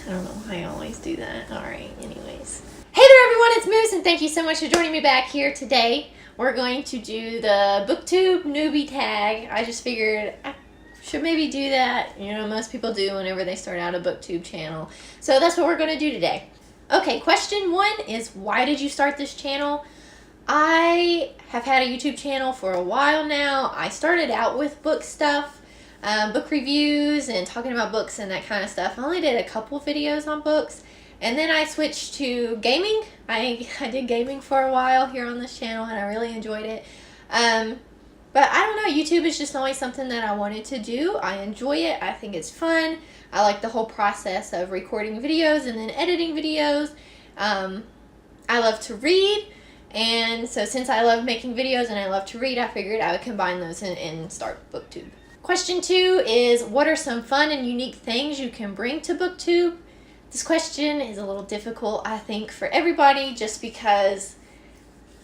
I don't know why I always do that. Alright, anyways. Hey there everyone, it's Moose, and thank you so much for joining me back here today. We're going to do the BookTube newbie tag. I just figured I should maybe do that. You know, most people do whenever they start out a BookTube channel. So that's what we're going to do today. Okay, question 1 is, why did you start this channel? I have had a YouTube channel for a while now. I started out with book stuff, book reviews and talking about books and that kind of stuff. I only did a couple videos on books, and then I switched to gaming. I did gaming for a while here on this channel, and I really enjoyed it. But I don't know, YouTube is just always something that I wanted to do. I enjoy it. I think it's fun. I like the whole process of recording videos and then editing videos. I love to read. And so since I love making videos and I love to read, I figured I would combine those and start BookTube. Question 2 is, what are some fun and unique things you can bring to BookTube? This question is a little difficult, I think, for everybody, just because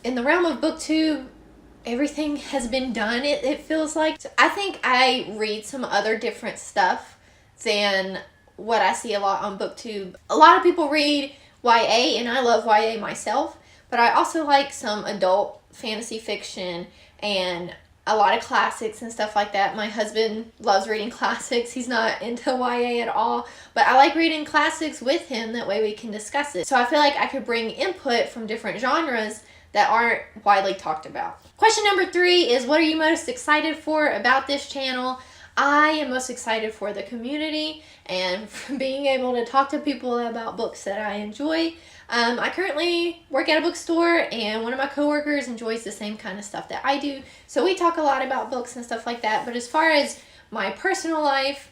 in the realm of BookTube, everything has been done, it feels like. So I think I read some other different stuff than what I see a lot on BookTube. A lot of people read YA, and I love YA myself. But I also like some adult fantasy fiction and a lot of classics and stuff like that. My husband loves reading classics. He's not into YA at all. But I like reading classics with him. That way we can discuss it. So I feel like I could bring input from different genres that aren't widely talked about. Question number 3 is, what are you most excited for about this channel? I am most excited for the community and for being able to talk to people about books that I enjoy. I currently work at a bookstore, and one of my coworkers enjoys the same kind of stuff that I do. So we talk a lot about books and stuff like that. But as far as my personal life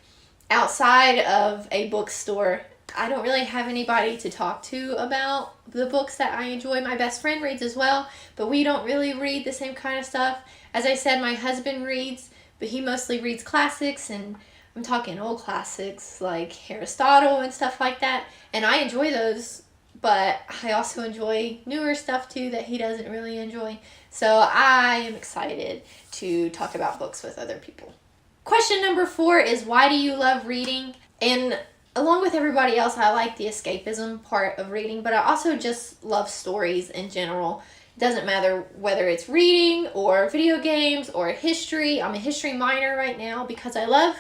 outside of a bookstore, I don't really have anybody to talk to about the books that I enjoy. My best friend reads as well, but we don't really read the same kind of stuff. As I said, my husband reads, but he mostly reads classics, and I'm talking old classics like Aristotle and stuff like that. And I enjoy those, but I also enjoy newer stuff too that he doesn't really enjoy. So I am excited to talk about books with other people. Question number 4 is, why do you love reading? And along with everybody else, I like the escapism part of reading, but I also just love stories in general. It doesn't matter whether it's reading or video games or history. I'm a history minor right now because I love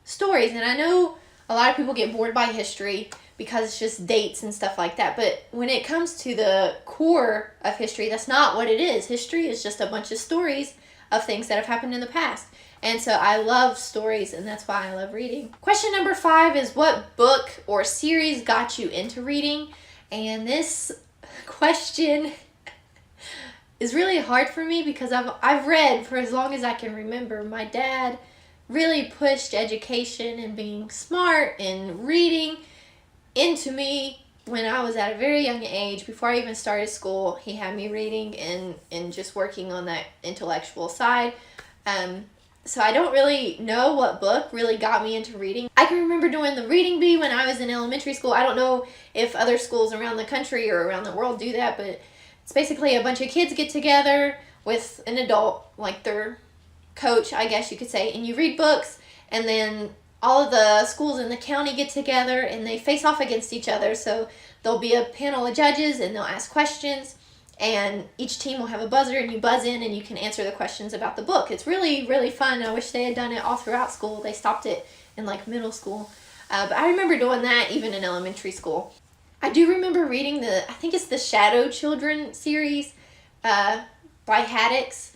stories, and I know a lot of people get bored by history because it's just dates and stuff like that. But when it comes to the core of history, that's not what it is. History is just a bunch of stories of things that have happened in the past. And so I love stories, and that's why I love reading. Question number 5 is, what book or series got you into reading? And this question is really hard for me because I've read for as long as I can remember. My dad really pushed education and being smart and reading into me when I was at a very young age. Before I even started school, he had me reading and just working on that intellectual side. So I don't really know what book really got me into reading. I can remember doing the reading bee when I was in elementary school. I don't know if other schools around the country or around the world do that, but it's basically a bunch of kids get together with an adult, like their coach, I guess you could say, and you read books, and then all of the schools in the county get together and they face off against each other. So there'll be a panel of judges and they'll ask questions, and each team will have a buzzer, and you buzz in and you can answer the questions about the book. It's really, really fun. I wish they had done it all throughout school. They stopped it in like middle school. But I remember doing that even in elementary school. I do remember reading I think it's the Shadow Children series by Haddix,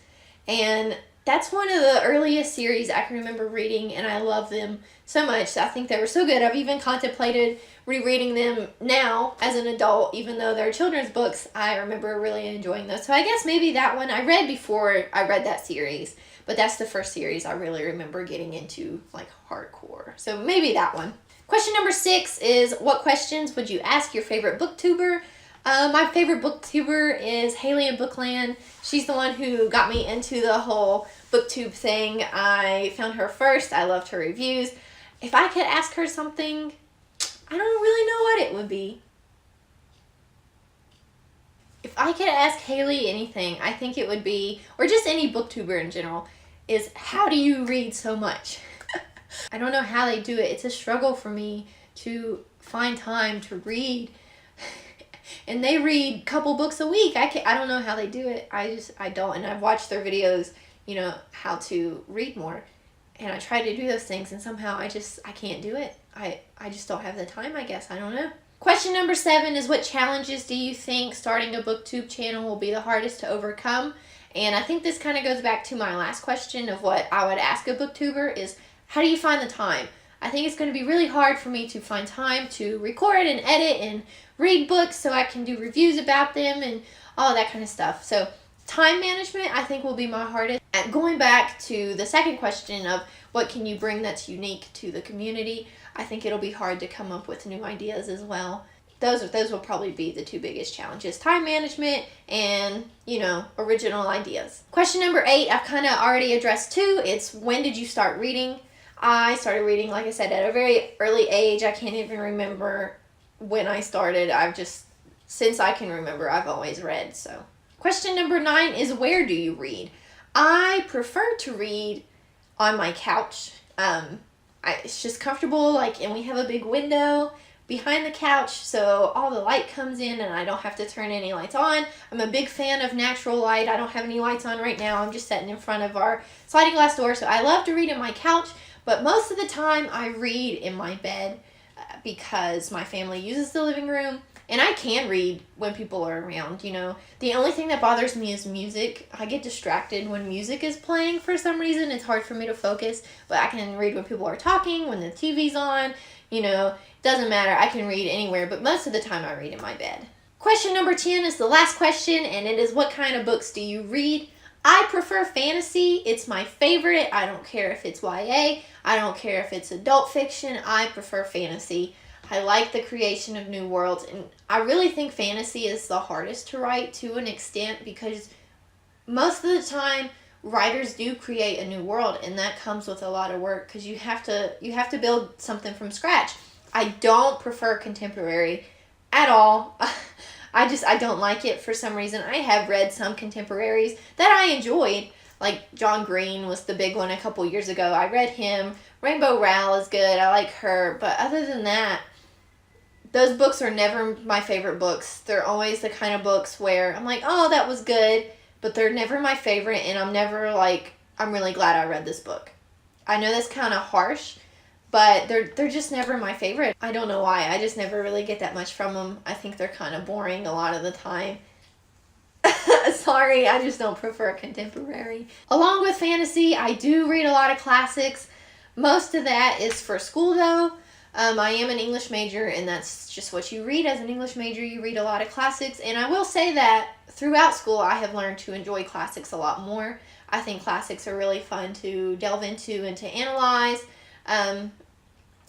and that's one of the earliest series I can remember reading, and I love them so much. I think they were so good. I've even contemplated rereading them now as an adult, even though they're children's books. I remember really enjoying those. So I guess maybe that one I read before I read that series, but that's the first series I really remember getting into like hardcore. So maybe that one. Question number 6 is, what questions would you ask your favorite booktuber? My favorite booktuber is Haley in Bookland. She's the one who got me into the whole BookTube thing. I found her first. I loved her reviews. If I could ask her something, I don't really know what it would be. If I could ask Haley anything, I think it would be, or just any booktuber in general, is how do you read so much? I don't know how they do it. It's a struggle for me to find time to read. And they read a couple books a week. I don't know how they do it. I don't. And I've watched their videos, you know, how to read more. And I try to do those things, and somehow I can't do it. I just don't have the time, I guess. I don't know. Question number 7 is, what challenges do you think starting a BookTube channel will be the hardest to overcome? And I think this kind of goes back to my last question of what I would ask a BookTuber is, how do you find the time? I think it's going to be really hard for me to find time to record and edit and read books so I can do reviews about them and all that kind of stuff. So time management, I think, will be my hardest. And going back to the second question of what can you bring that's unique to the community, I think it'll be hard to come up with new ideas as well. Those will probably be the 2 biggest challenges: time management and, you know, original ideas. Question number 8, I've kind of already addressed too. It's, when did you start reading? I started reading, like I said, at a very early age. I can't even remember when I started. Since I can remember, I've always read. So question number 9 is, where do you read? I prefer to read on my couch. It's just comfortable, and we have a big window behind the couch, so all the light comes in and I don't have to turn any lights on. I'm a big fan of natural light. I don't have any lights on right now. I'm just sitting in front of our sliding glass door, so I love to read on my couch, but most of the time I read in my bed because my family uses the living room, and I can read when people are around, you know. The only thing that bothers me is music. I get distracted when music is playing for some reason. It's hard for me to focus, but I can read when people are talking, when the TV's on, you know. Doesn't matter. I can read anywhere, but most of the time I read in my bed. Question number 10 is the last question, and it is, what kind of books do you read? I prefer fantasy. It's my favorite. I don't care if it's YA. I don't care if it's adult fiction. I prefer fantasy. I like the creation of new worlds, and I really think fantasy is the hardest to write to an extent, because most of the time writers do create a new world, and that comes with a lot of work because you have to build something from scratch. I don't prefer contemporary at all. I don't like it for some reason. I have read some contemporaries that I enjoyed. Like John Green was the big one a couple years ago. I read him. Rainbow Rowell is good. I like her. But other than that, those books are never my favorite books. They're always the kind of books where I'm like, oh, that was good, but they're never my favorite, and I'm never like, I'm really glad I read this book. I know that's kind of harsh, but they're just never my favorite. I don't know why. I just never really get that much from them. I think they're kind of boring a lot of the time. Sorry, I just don't prefer contemporary. Along with fantasy, I do read a lot of classics. Most of that is for school, though. I am an English major, and that's just what you read as an English major. You read a lot of classics, and I will say that throughout school, I have learned to enjoy classics a lot more. I think classics are really fun to delve into and to analyze, and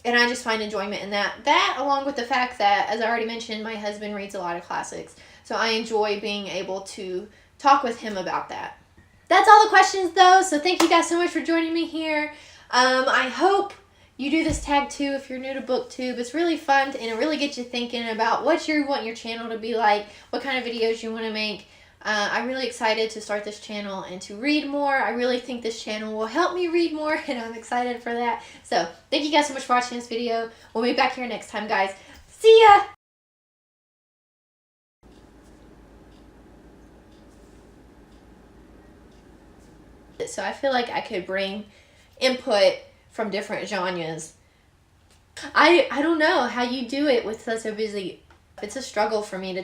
I just find enjoyment in that. That, along with the fact that, as I already mentioned, my husband reads a lot of classics, so I enjoy being able to talk with him about that. That's all the questions, though, so thank you guys so much for joining me here. I hope you do this tag too if you're new to BookTube. It's really fun, and it really gets you thinking about what you want your channel to be like, what kind of videos you want to make. I'm really excited to start this channel and to read more. I really think this channel will help me read more, and I'm excited for that. So thank you guys so much for watching this video. We'll be back here next time, guys. See ya! So I feel like I could bring input from different genres. I don't know how you do it with such a busy. It's a struggle for me to